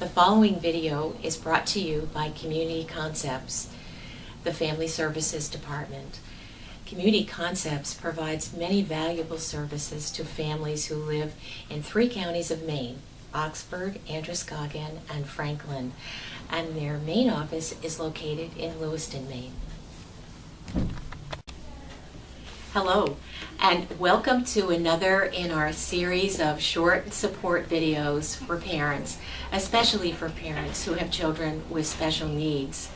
The following video is brought to you by Community Concepts, the Family Services Department. Community Concepts provides many valuable services to families who live in 3 counties of Maine: Oxford, Androscoggin, and Franklin, and their main office is located in Lewiston, Maine. Hello, and welcome to another in our series of short support videos for parents, especially for parents who have children with special needs.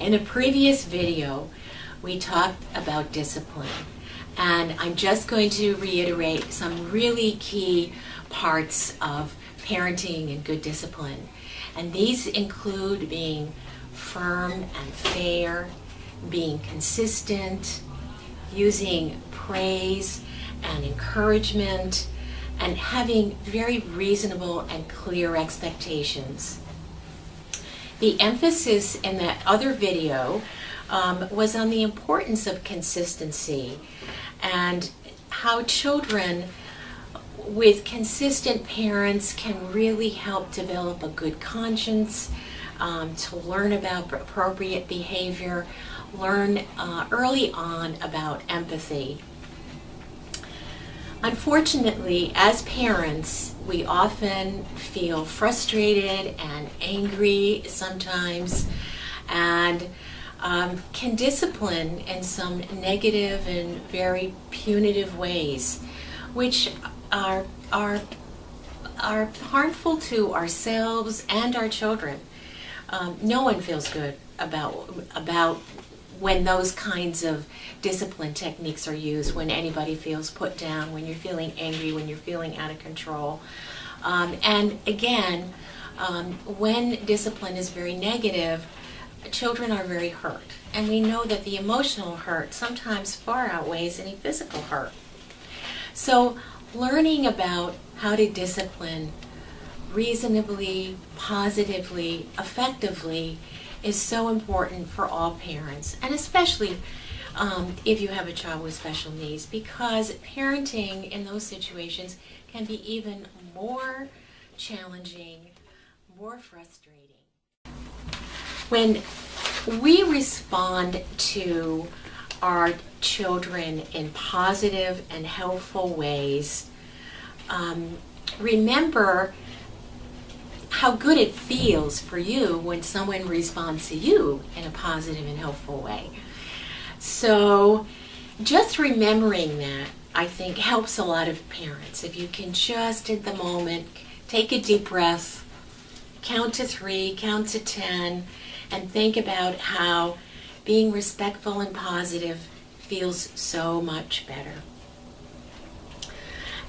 In a previous video, we talked about discipline, and I'm just going to reiterate some really key parts of parenting and good discipline. And these include being firm and fair, being consistent, using praise and encouragement, and having very reasonable and clear expectations. The emphasis in that other video was on the importance of consistency and how children with consistent parents can really help develop a good conscience, to learn about appropriate behavior, learn early on about empathy. Unfortunately, as parents, we often feel frustrated and angry sometimes, and can discipline in some negative and very punitive ways, which are harmful to ourselves and our children. No one feels good about when those kinds of discipline techniques are used, when anybody feels put down, when you're feeling angry, when you're feeling out of control. And again, when discipline is very negative, children are very hurt. And we know that the emotional hurt sometimes far outweighs any physical hurt. So learning about how to discipline reasonably, positively, effectively is so important for all parents, and especially if you have a child with special needs, because parenting in those situations can be even more challenging, more frustrating. When we respond to our children in positive and helpful ways, remember how good it feels for you when someone responds to you in a positive and helpful way. So just remembering that, I think, helps a lot of parents. If you can just at the moment take a deep breath, count to 3, count to 10, and think about how being respectful and positive feels so much better.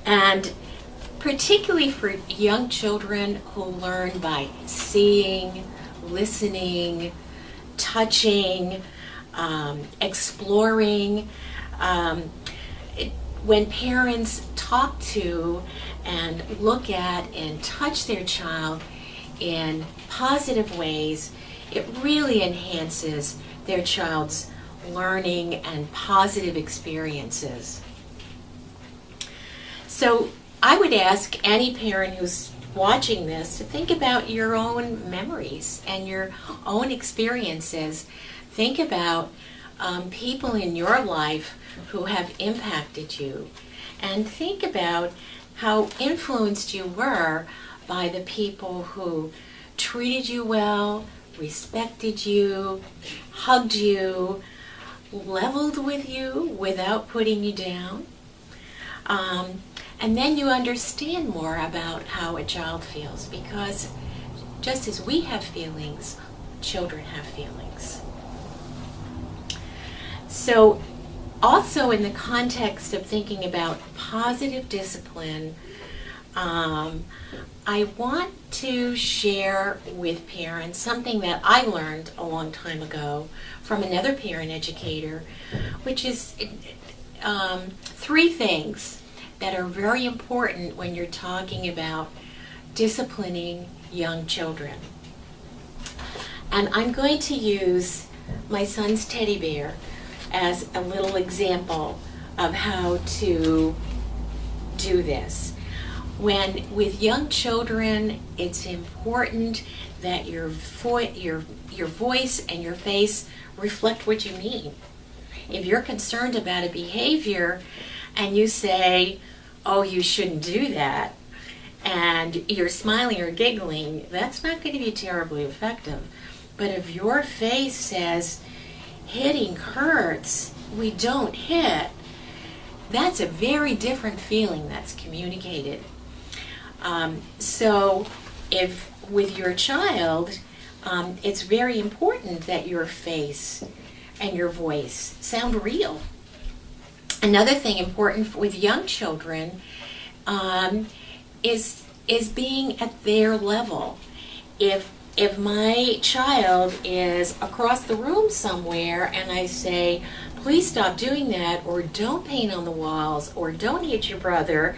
And particularly for young children who learn by seeing, listening, touching, exploring, when parents talk to and look at and touch their child in positive ways, it really enhances their child's learning and positive experiences. So I would ask any parent who's watching this to think about your own memories and your own experiences. Think about people in your life who have impacted you, and think about how influenced you were by the people who treated you well, respected you, hugged you, leveled with you without putting you down. And then you understand more about how a child feels, because just as we have feelings, children have feelings. So also in the context of thinking about positive discipline, I want to share with parents something that I learned a long time ago from another parent educator, which is 3 things that are very important when you're talking about disciplining young children. And I'm going to use my son's teddy bear as a little example of how to do this. with young children, it's important that your voice and your face reflect what you mean. If you're concerned about a behavior and you say, "Oh, you shouldn't do that," and you're smiling or giggling, that's not going to be terribly effective. But if your face says, "Hitting hurts, we don't hit," that's a very different feeling that's communicated. So if with your child, it's very important that your face and your voice sound real. Another thing important with young children is being at their level. If my child is across the room somewhere and I say, "Please stop doing that," or "Don't paint on the walls," or "Don't hit your brother,"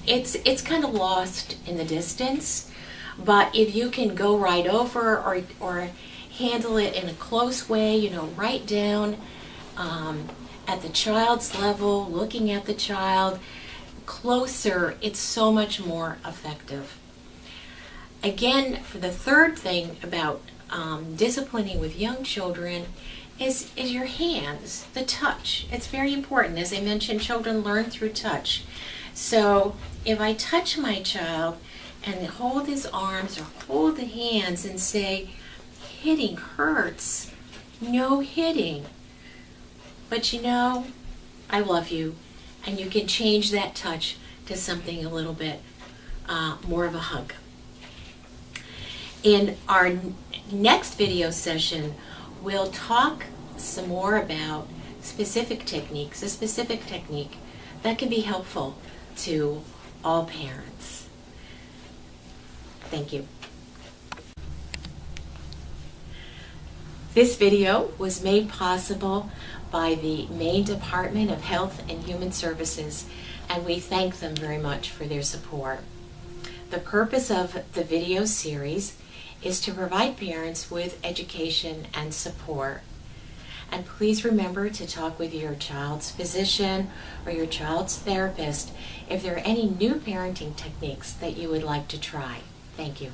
it's kind of lost in the distance. But if you can go right over or handle it in a close way, right down at the child's level, looking at the child closer, it's so much more effective. Again, for the third thing about disciplining with young children is your hands, the touch. It's very important. As I mentioned, children learn through touch. So if I touch my child and hold his arms or hold the hands and say, "Hitting hurts, no hitting, but I love you," and you can change that touch to something a little bit more of a hug. In our next video session, we'll talk some more about specific techniques, a specific technique that can be helpful to all parents. Thank you. This video was made possible by the Maine Department of Health and Human Services, and we thank them very much for their support. The purpose of the video series is to provide parents with education and support. And please remember to talk with your child's physician or your child's therapist if there are any new parenting techniques that you would like to try. Thank you.